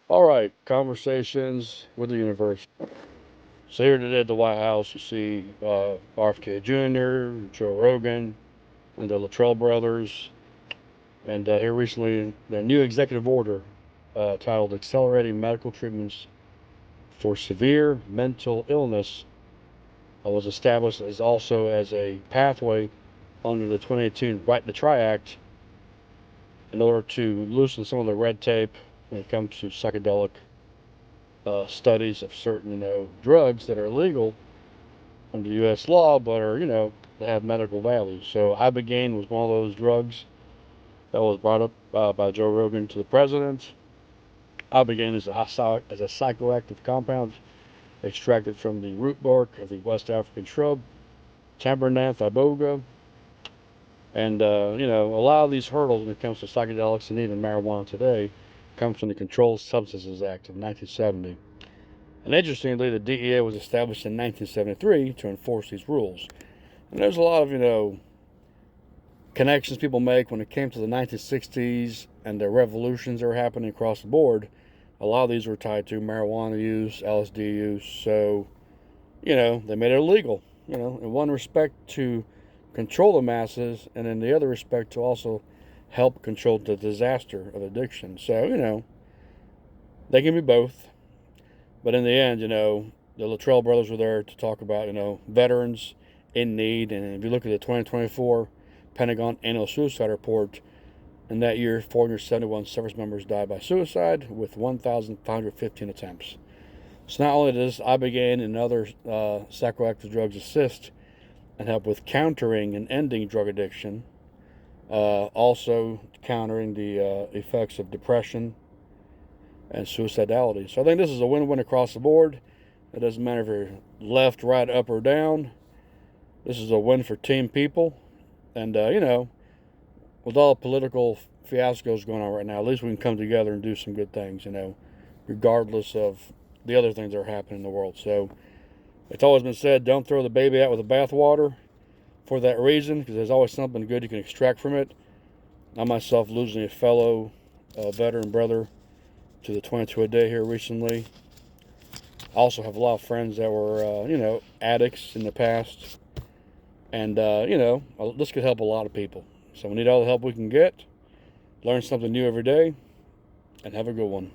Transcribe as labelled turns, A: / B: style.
A: All right, conversations with the universe. So here today at the White House, you see RFK Jr., Joe Rogan, and the Luttrell brothers, and here recently the new executive order titled "Accelerating Medical Treatments for Severe Mental Illness" was established as also as a pathway under the 2018 Right to Try Act in order to loosen some of the red tape when it comes to psychedelic studies of certain, drugs that are legal under U.S. law, but are, that have medical value. So ibogaine was one of those drugs that was brought up by Joe Rogan to the president. Ibogaine is a psychoactive compound extracted from the root bark of the West African shrub Tabernath iboga. And, a lot of these hurdles when it comes to psychedelics and even marijuana today comes from the Controlled Substances Act of 1970. And interestingly, the DEA was established in 1973 to enforce these rules. And there's a lot of, connections people make when it came to the 1960s and the revolutions that were happening across the board. A lot of these were tied to marijuana use, LSD use. So, they made it illegal, in one respect to control the masses, and in the other respect to also help control the disaster of addiction. So, they can be both. But in the end, the Luttrell brothers were there to talk about, veterans in need. And if you look at the 2024 Pentagon Annual Suicide Report, in that year, 471 service members died by suicide with 1,515 attempts. So not only does ibogaine and other psychoactive drugs assist and help with countering and ending drug addiction, also countering the effects of depression and suicidality. So I think this is a win-win across the board. It doesn't matter if you're left, right, up, or down. This is a win for team people. And, with all the political fiascos going on right now, at least we can come together and do some good things, regardless of the other things that are happening in the world. So it's always been said, don't throw the baby out with the bathwater for that reason, because there's always something good you can extract from it. I myself losing a fellow veteran brother to the 22 a day here recently. I also have a lot of friends that were, addicts in the past. And, this could help a lot of people. So we need all the help we can get. Learn something new every day. And have a good one.